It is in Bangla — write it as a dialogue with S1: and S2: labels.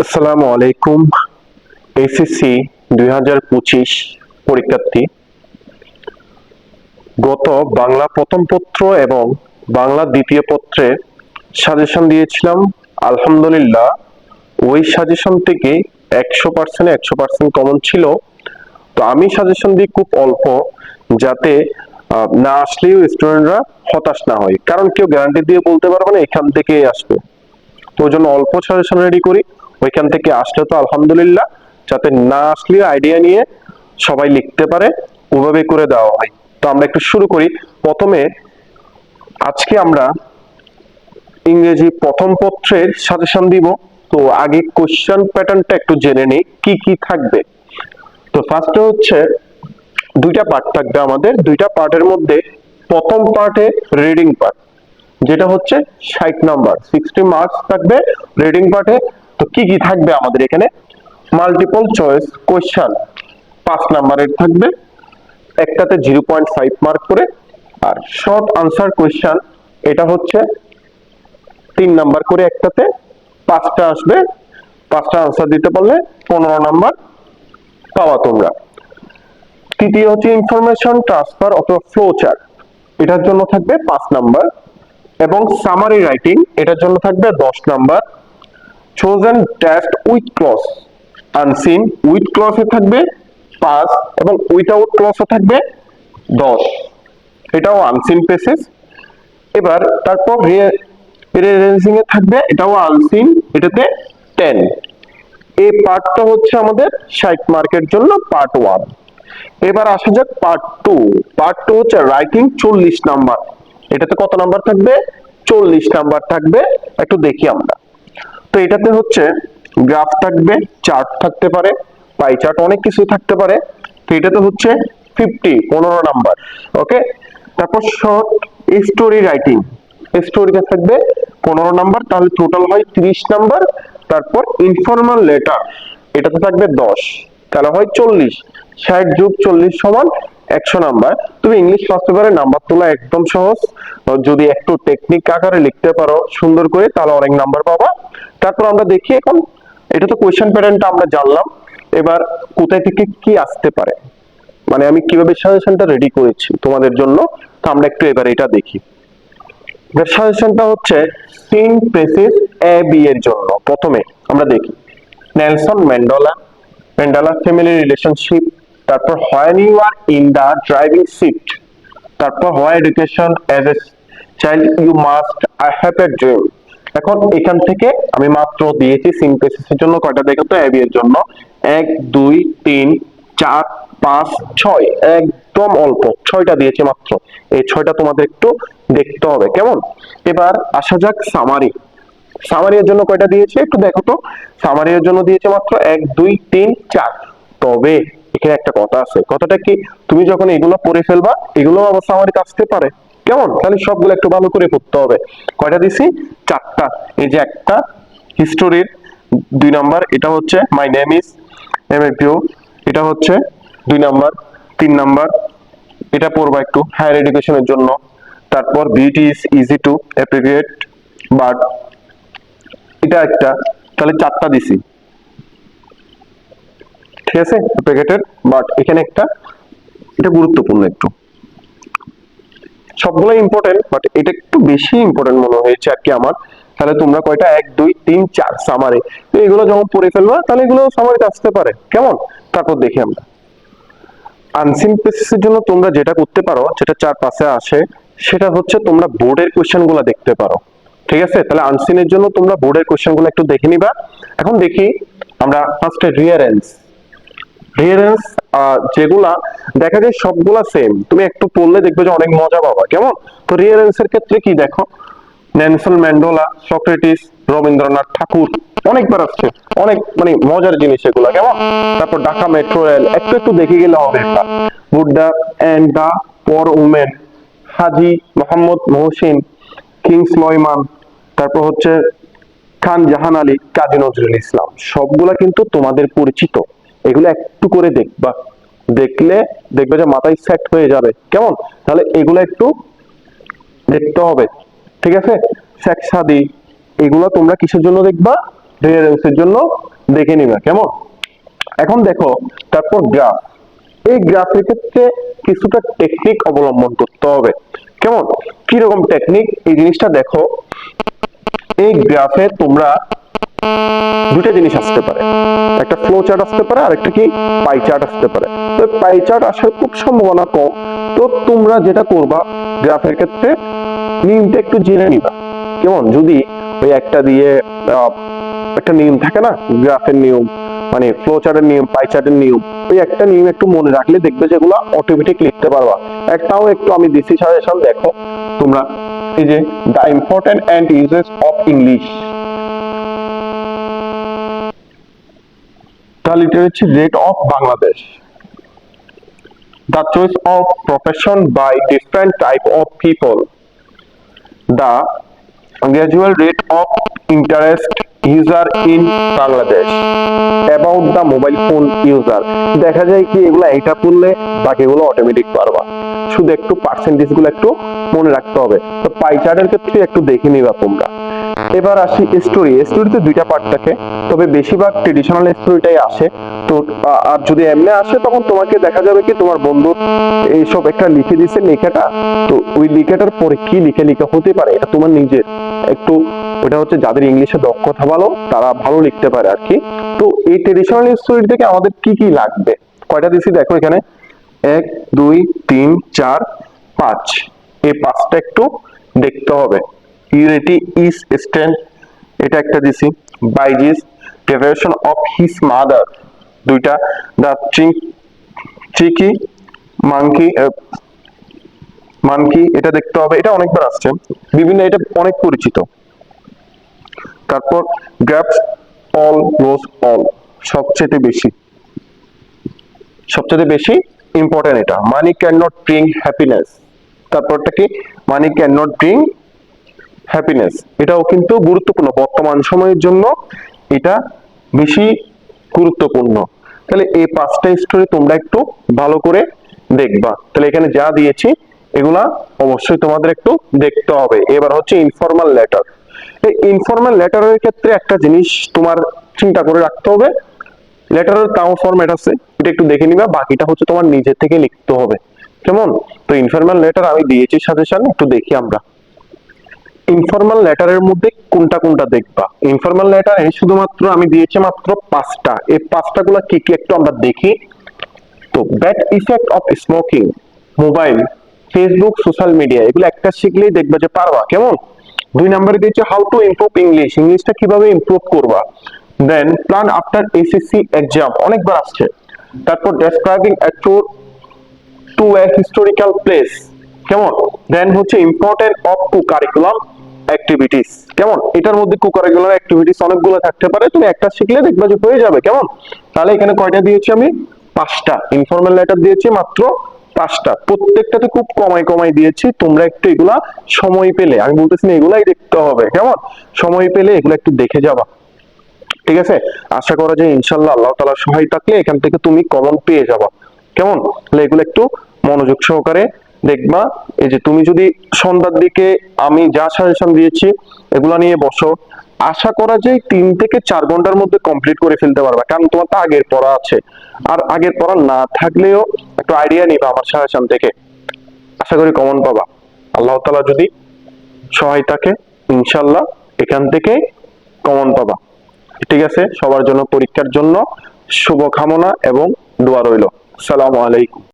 S1: আসসালামু আলাইকুম। এসএসসি 2025 পরীক্ষার্থী, গত বাংলা প্রথম পত্র এবং বাংলা দ্বিতীয় পত্রে সাজেশন দিয়েছিলাম। আলহামদুলিল্লাহ, ওই সাজেশন থেকে 100% কমন ছিল। তো আমি সাজেশন দিই খুব অল্প, যাতে না আসলেও স্টুডেন্টরা হতাশ না হয়, কারণ কেউ গ্যারান্টি দিয়ে বলতে পারবে না এখান থেকে আসবে। তো ওই জন্য অল্প সাজেশন রেডি করি, ওইখান থেকে আসলে তো আলহামদুলিল্লাহ, যাতে না আসলে আইডিয়া নিয়ে সবাই লিখতে পারে, ওভাবে করে দেওয়া হয়। তো আমরা একটু শুরু করি। প্রথমে আজকে আমরা ইংরেজি প্রথম পত্রের সাজেশন দিব। তো আগে কোশ্চেন প্যাটার্নটা একটু জেনে নিই কি কি থাকবে। তো ফার্স্টে হচ্ছে দুইটা পার্ট থাকবে আমাদের। দুইটা পার্টের মধ্যে প্রথম পার্টে রিডিং পার্ট, যেটা হচ্ছে 60 নাম্বার, 60 মার্কস থাকবে রিডিং পার্টে। তো কি কি থাকবে আমাদের এখানে? মাল্টিপল চয়েস কোশ্চেন 5 নাম্বারের থাকবে, একটাতে 0.5 মার্ক করে। আর শর্ট আনসার কোশ্চেন, এটা হচ্ছে 3 নাম্বার করে, একটাতে 5টা আসবে। 5টা আনসার দিতে পারলে 15 নাম্বার পাওয়া তোমরা। তৃতীয় হচ্ছে ইনফরমেশন ট্রান্সফার অথবা ফ্লো চার্ট, এটার জন্য থাকবে 5 নাম্বার। এবং সামারি রাইটিং, এটার জন্য থাকবে 10 number. Chosen test with clause, unseen with ক্লজে থাকবে 5 এবং উইথাউট ক্লজে থাকবে 10, এটাও আনসিন পেসেস। এবার তারপর রিয়ারেঞ্জিং এ থাকবে, এটাও আনসিন, এটাতে 10। এই পার্টটা হচ্ছে আমাদের 60 মার্কের জন্য পার্ট 1। এবার আসা যাক পার্ট 2। পার্ট 2 হচ্ছে রাইটিং 40 নাম্বার, এটাতে কত নাম্বার থাকবে? 40 নাম্বার থাকবে। একটু দেখি আমরা। তো এটাতে হচ্ছে গ্রাফ থাকবে, চার্ট থাকতে পারে, পাই চার্ট, অনেক কিছু থাকতে পারে। তো এটাতে হচ্ছে 15 নাম্বার। ওকে। তারপর শর্ট স্টোরি রাইটিং, স্টোরিতে থাকবে 15 নাম্বার, তাহলে টোটাল হয় 30 নাম্বার। তারপর ইনফর্মাল লেটার, এটাতে থাকবে 10, তাহলে হয় 40। 60 যোগ 40 সমান 100 নাম্বার। তুমি ইংলিশ ফার্স্ট পেপারে নাম্বার তোলা একদম সহজ, যদি একটু টেকনিক আকারে লিখতে পারো সুন্দর করে, তাহলে অনেক নাম্বার পাবা। তারপর আমরা দেখি এখন, এটা তো কোয়েশ্চেন প্যাটার্নটা আমরা জানলাম। এবার কোথায় থেকে কি আসতে পারে, মানে আমি কিভাবে সাজেশনটা রেডি করেছি তোমাদের জন্য, তো আমরা একটু এবার এটা দেখি। এর সাজেশনটা হচ্ছে সিন প্রেসিস এ বি এর জন্য। প্রথমে আমরা দেখি নেলসন ম্যান্ডেলা ফ্যামিলি রিলেশনশিপ, তারপর when you are in the driving seat, তারপর why education as a child you must I have a dream. এখন এখান থেকে আমি মাত্র দিয়েছি সিনথেসিসের জন্য কয়টা দেখো তো, এবি এর জন্য 1 2 3 4 5 6, একদম অল্প 6টা দিয়েছি মাত্র। এই 6টা তোমাদের একটু দেখতে হবে, কেমন? এবার আসা যাক সামারি এর জন্য কয়টা দিয়েছে একটু দেখো তো। সামারি এর জন্য দিয়েছে মাত্র 1 2 3 4। তবে এখানে একটা কথা আছে, কথাটা কি, তুমি যখন এগুলো পড়ে ফেলবা, এগুলো আবার সামারিতে আসতে পারে, কেমন? তাহলে সবগুলো একটু ভালো করে পড়তে হবে। কয়টা দিছি? 4টা। এই যে একটা হিস্টোরির 2 নাম্বার, এটা হচ্ছে মাই নেম ইজ এমএপিও, এটা হচ্ছে 2 নাম্বার। 3 নাম্বার এটা পড়বা একটু হায়ার এডুকেশনের জন্য। তারপর beauty is easy to appreciate but, এটা একটা, তাহলে 4টা দিছি, ঠিক আছে? অ্যাপ্রিসিয়েটেড বাট, এখানে একটা, এটা গুরুত্বপূর্ণ একটু। সবগুলো ইম্পর্টেন্ট বাট এটা একটু বেশি ইম্পর্টেন্ট মনে হয়েছে আর কি আমার। তাহলে তোমরা কয়টা 1 2 3 4 সামারি, তো এগুলো যখন পড়ে ফেলবা তাহলে এগুলো সামারিতে আসতে পারে, কেমন? তারপর দেখি আমরা আনসিন পেসেসের জন্য তোমরা যেটা করতে পারো, যেটা 4 5 আসে, সেটা হচ্ছে তোমরা বোর্ডের কোশ্চেন গুলো দেখতে পারো, ঠিক আছে? তাহলে আনসিনের জন্য তোমরা বোর্ডের কোশ্চেন গুলো একটু দেখে নিবা। এখন দেখি আমরা ফার্স্টে রিয়ারেন্স যেগুলা দেখা যায় সবগুলা সেম, তুমি একটু পড়লে দেখবে যে অনেক মজা পাবা, কেমন? তো রিয়ারেন্স এর ক্ষেত্রে কি দেখো, নেলসন ম্যান্ডেলা, সক্রেটিস, রবীন্দ্রনাথ ঠাকুর, অনেকবার আসছে, অনেক মানে মজার জিনিস এগুলা, কেমন? তারপর ঢাকা মেট্রো রেল একটু একটু দেখে গেলে হবে। বুদ্ধা এন্ড দা পর উমেন, হাজি মোহাম্মদ মহসিন, কিংস নয়মান, তারপর হচ্ছে খান জাহান আলী, কাজী নজরুল ইসলাম, সবগুলা কিন্তু তোমাদের পরিচিত। এগুলো একটু করে দেখবা, দেখলে দেখবে যে মাথায় সেট হয়ে যাবে, কেমন? তাহলে এগুলো একটু দেখতে হবে, ঠিক আছে? শেখ সাদি, এগুলো তোমরা কিসের জন্য দেখবা? রেফারেন্সের জন্য দেখে নিবা। কেমন? এখন দেখো, তারপর গ্রাফ। এই গ্রাফের ক্ষেত্রে কিছুটা টেকনিক অবলম্বন করতে হবে। কেমন? কিরকম টেকনিক এই জিনিসটা দেখো। এই গ্রাফে তোমরা দুটো জিনিস আসতে পারে, একটা ফ্লো চার্ট আসতে পারে আর একটা কি পাই চার্ট আসতে পারে। তো পাই চার্ট আসার খুব সম্ভাবনা কম। তো তোমরা যেটা করবা গ্রাফের ক্ষেত্রে নিয়মটা একটু জেনে নিবা। কেমন? যদি ওই একটা দিয়ে একটা নিয়ম থাকে না গ্রাফের নিয়ম, মানে ফ্লো চার্টের নিয়ম, পাই চার্টের নিয়ম, ওই একটা নিয়ম একটু মনে রাখলে দেখবে যেগুলো অটোমেটিক লিখতে পারবা। একটাও একটু আমি দিচ্ছি সাজেশন, দেখো তোমরা। এই যে the important and uses of English, the literacy rate of Bangladesh, the choice of profession by different type of people, the gradual rate of interest user in Bangladesh, about the mobile phone user। দেখা যায় কি এগুলো এটা পড়লে বাকিগুলো অটোমেটিক পারবা, শুধু একটু পার্সেন্টেজ গুলো একটু মনে রাখতে হবে। তো পাই চার্টের ক্ষেত্রে একটু দেখে নিবা তোমরা। এবার আসি স্টোরি। স্টোরিতে দুইটা পার্ট থাকে, তবে বেশিরভাগ ট্রেডিশনাল স্টোরিটাই আসে। তো আর যদি এমনি আসে তখন তোমাকে দেখা যাবে কি তোমার বন্ধু এইসব একটা লিখে দিছে লেখাটা, তো ওই লেখাটার পরে কি লিখে লেখা হতে পারে এটা তোমার নিজের একটু, ওটা হচ্ছে যাদের ইংলিশে দক্ষতা ভালো তারা ভালো লিখতে পারে আর কি। তো এই ট্রেডিশনাল স্টোরি থেকে আমাদের কি কি লাগবে, কয়টা দিছি দেখো এখানে, 1 2 3 4 5, এই পাঁচটা একটু দেখতে হবে। ইউরিটি ইজ স্ট্যান্ড, এটা একটা দিছি। বাইজিস প্রিপারেশন অফ হিজ মাদার, দুইটা। দা চিকি মাঙ্কি মানকি, এটা দেখতে হবে, এটা অনেকবার আসছে বিভিন্ন, এটা অনেক পরিচিত। তারপর গ্র্যাপস অল রোজ অল, সবচেয়ে বেশি ইম্পর্টেন্ট এটা। Money can not bring happiness, তারপরটা কি money can not bring happiness, এটাও কিন্তু গুরুত্বপূর্ণ বর্তমান সময়ের জন্য, এটা বেশি গুরুত্বপূর্ণ। তাহলে এই পাঁচটা স্টোরি তোমরা একটু ভালো করে দেখবা। তাহলে এখানে যা দিয়েছি এগুলা অবশ্যই তোমাদের একটু দেখতে হবে। এবার হচ্ছে ইনফর্মাল লেটার। এই ইনফর্মাল লেটারের ক্ষেত্রে একটা জিনিস তোমার চিন্তা করে রাখতে হবে, লেটারের তাও ফরম্যাট আছে, এটা একটু দেখে নিবা, বাকিটা হচ্ছে তোমার নিজে থেকে লিখতে হবে। কেমন? তো ইনফর্মাল লেটার আমি দিয়েছি সাজেশন, একটু দেখি আমরা। ইনফর্মাল লেটারের মধ্যে কোনটা কোনটা দেখবা। ইনফর্মাল লেটারে শুধুমাত্র আমি দিয়েছি মাত্র পাঁচটা, এই পাঁচটা গুলা কি কি একটু আমরা দেখি। তো bad effect of smoking, mobile, Facebook, social media, এগুলো একটা শিখলেই দেখবা যে পারবা। কেমন? 2 নম্বরে দিয়েছে হাউ টু ইমপ্রুভ ইংলিশ, ইংলিশটা কিভাবে ইমপ্রুভ করবা। Then plan after SSC exam, অনেকবার আসছে। তারপর describing a tour to a historical place. কেমন? দেন হচ্ছে important of co curricular activities. কেমন? এটার মধ্যে কো কারিকুলাম অ্যাক্টিভিটিস অনেকগুলো থাকতে পারে, তুমি একটা শিখলে দেখবা যে হয়ে যাবে। কেমন? তাহলে এখানে কয়টা দিয়েছি আমি? পাঁচটা। ইনফর্মাল লেটার দিয়েছি মাত্র পাঁচটা, প্রত্যেকটাতে খুব কমাই কমাই দিয়েছি। তোমরা একটু এগুলা সময় পেলে, আমি বলতেছি না এগুলাই দেখতে হবে, কেমন, সময় পেলে এগুলো একটু দেখে যাবা। ঠিক আছে? আশা করা যায় ইনশাল্লাহ আল্লাহ তাআলার সহায় থাকলে এখান থেকে তুমি কমন পেয়ে যাবা। কেমন? তাহলে এগুলো একটু মনোযোগ সহকারে দেখবা। এই যে তুমি যদি সন্ধ্যার দিকে আমি যা সাজেশন দিয়েছি এগুলা নিয়ে বসো, আশা করা যায় 3 থেকে 4 ঘন্টার মধ্যে কমপ্লিট করে ফেলতে পারবা, কারণ তোমার তো আগের পড়া আছে। আর আগের পড়া না থাকলেও একটু আইডিয়া নিবা আমার সাজেশন থেকে, আশা করি কমন পাবা। আল্লাহ তাআলা যদি সহায় থাকে ইনশাল্লাহ এখান থেকে কমন পাবা। ঠিক আছে? সবার জন্য পরীক্ষার জন্য শুভকামনা এবং দোয়া রইল। আসসালামু আলাইকুম।